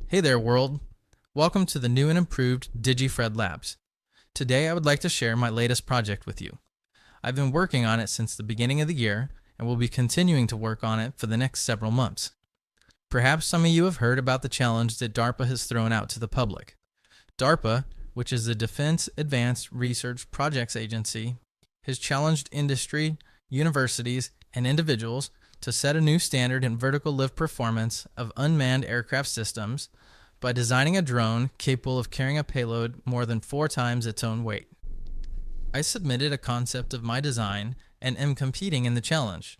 Hey there, world. Welcome to the new and improved DigiFred Labs. Today I would like to share my latest project with you. I've been working on it since the beginning of the year and will be continuing to work on it for the next several months. Perhaps some of you have heard about the challenge that DARPA has thrown out to the public. DARPA, which is the Defense Advanced Research Projects Agency, has challenged industry, universities, and individuals to set a new standard in vertical lift performance of unmanned aircraft systems by designing a drone capable of carrying a payload more than 4 times its own weight. I submitted a concept of my design and am competing in the challenge.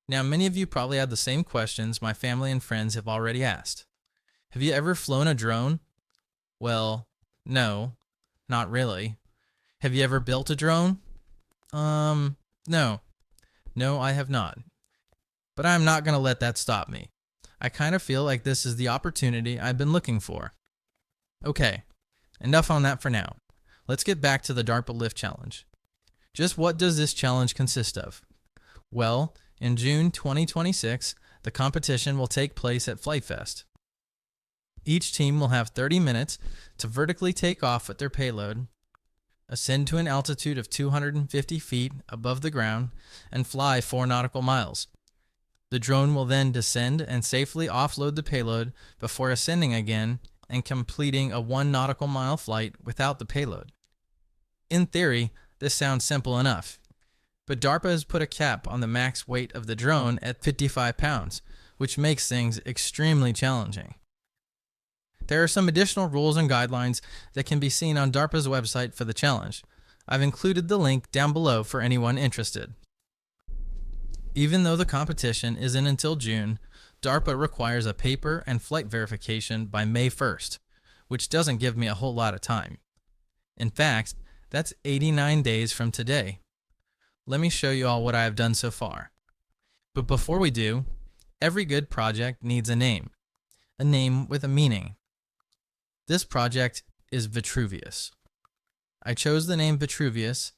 Now, many of you probably have the same questions my family and friends have already asked. Have you ever flown a drone? Well, no, not really. Have you ever built a drone? No. No, I have not. But I'm not going to let that stop me. I kind of feel like this is the opportunity I've been looking for. Okay, enough on that for now. Let's get back to the DARPA Lift Challenge. Just what does this challenge consist of? Well, in June 2026, the competition will take place at Flight Fest. Each team will have 30 minutes to vertically take off with their payload, ascend to an altitude of 250 feet above the ground, and fly 4 nautical miles. The drone will then descend and safely offload the payload before ascending again and completing a 1 nautical mile flight without the payload. In theory, this sounds simple enough, but DARPA has put a cap on the max weight of the drone at 55 pounds, which makes things extremely challenging. There are some additional rules and guidelines that can be seen on DARPA's website for the challenge. I've included the link down below for anyone interested. Even though the competition isn't until June, DARPA requires a paper and flight verification by May 1st, which doesn't give me a whole lot of time. In fact, that's 89 days from today. Let me show you all what I have done so far. But before we do, every good project needs a name with a meaning. This project is Vitruvius. I chose the name Vitruvius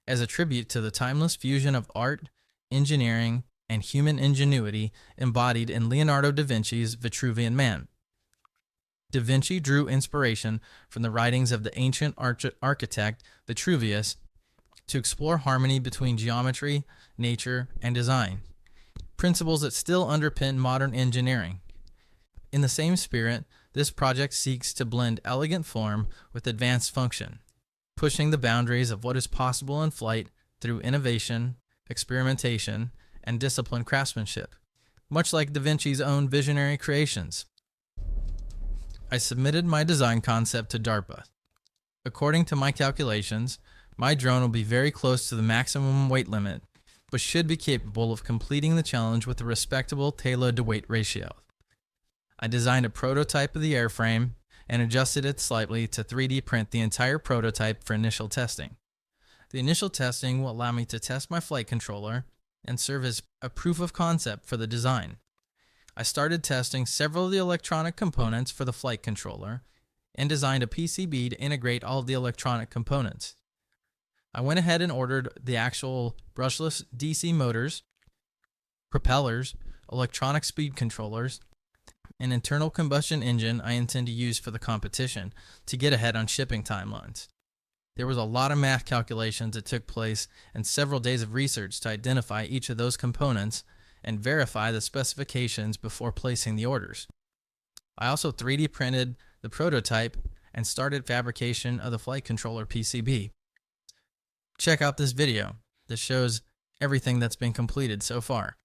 as a tribute to the timeless fusion of art, engineering, and human ingenuity embodied in Leonardo da Vinci's Vitruvian Man. Da Vinci drew inspiration from the writings of the ancient architect Vitruvius to explore harmony between geometry, nature, and design, principles that still underpin modern engineering. In the same spirit, this project seeks to blend elegant form with advanced function, pushing the boundaries of what is possible in flight through innovation, experimentation, and disciplined craftsmanship, much like Da Vinci's own visionary creations. I submitted my design concept to DARPA. According to my calculations, my drone will be very close to the maximum weight limit, but should be capable of completing the challenge with a respectable payload-to-weight ratio. I designed a prototype of the airframe and adjusted it slightly to 3D print the entire prototype for initial testing. The initial testing will allow me to test my flight controller and serve as a proof of concept for the design. I started testing several of the electronic components for the flight controller and designed a PCB to integrate all of the electronic components. I went ahead and ordered the actual brushless DC motors, propellers, electronic speed controllers, and internal combustion engine I intend to use for the competition to get ahead on shipping timelines. There was a lot of math calculations that took place and several days of research to identify each of those components and verify the specifications before placing the orders. I also 3D printed the prototype and started fabrication of the flight controller PCB. Check out this video that shows everything that's been completed so far.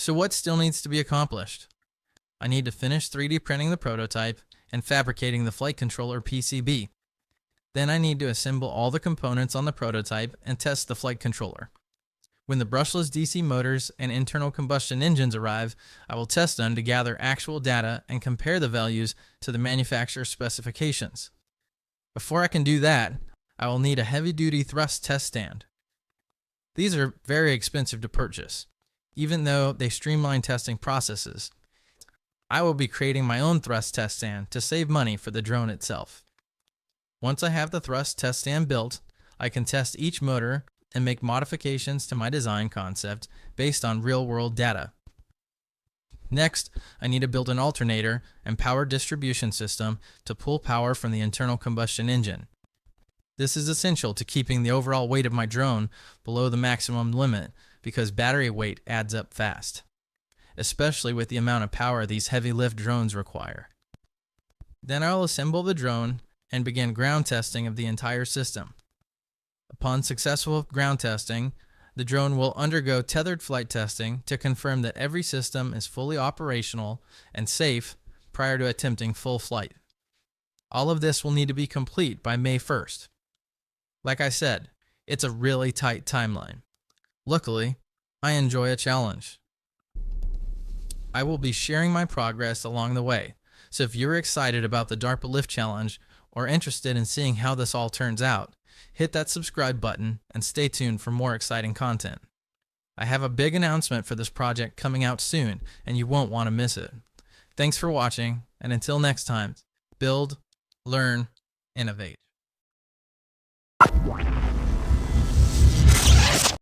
So what still needs to be accomplished? I need to finish 3D printing the prototype and fabricating the flight controller PCB. Then I need to assemble all the components on the prototype and test the flight controller. When the brushless DC motors and internal combustion engines arrive, I will test them to gather actual data and compare the values to the manufacturer's specifications. Before I can do that, I will need a heavy-duty thrust test stand. These are very expensive to purchase, even though they streamline testing processes. I will be creating my own thrust test stand to save money for the drone itself. Once I have the thrust test stand built, I can test each motor and make modifications to my design concept based on real-world data. Next, I need to build an alternator and power distribution system to pull power from the internal combustion engine. This is essential to keeping the overall weight of my drone below the maximum limit because battery weight adds up fast, especially with the amount of power these heavy lift drones require. Then I'll assemble the drone and begin ground testing of the entire system. Upon successful ground testing, the drone will undergo tethered flight testing to confirm that every system is fully operational and safe prior to attempting full flight. All of this will need to be complete by May 1st. Like I said, it's a really tight timeline. Luckily, I enjoy a challenge. I will be sharing my progress along the way, so if you're excited about the DARPA Lift Challenge or interested in seeing how this all turns out, hit that subscribe button and stay tuned for more exciting content. I have a big announcement for this project coming out soon, and you won't want to miss it. Thanks for watching, and until next time, build, learn, innovate.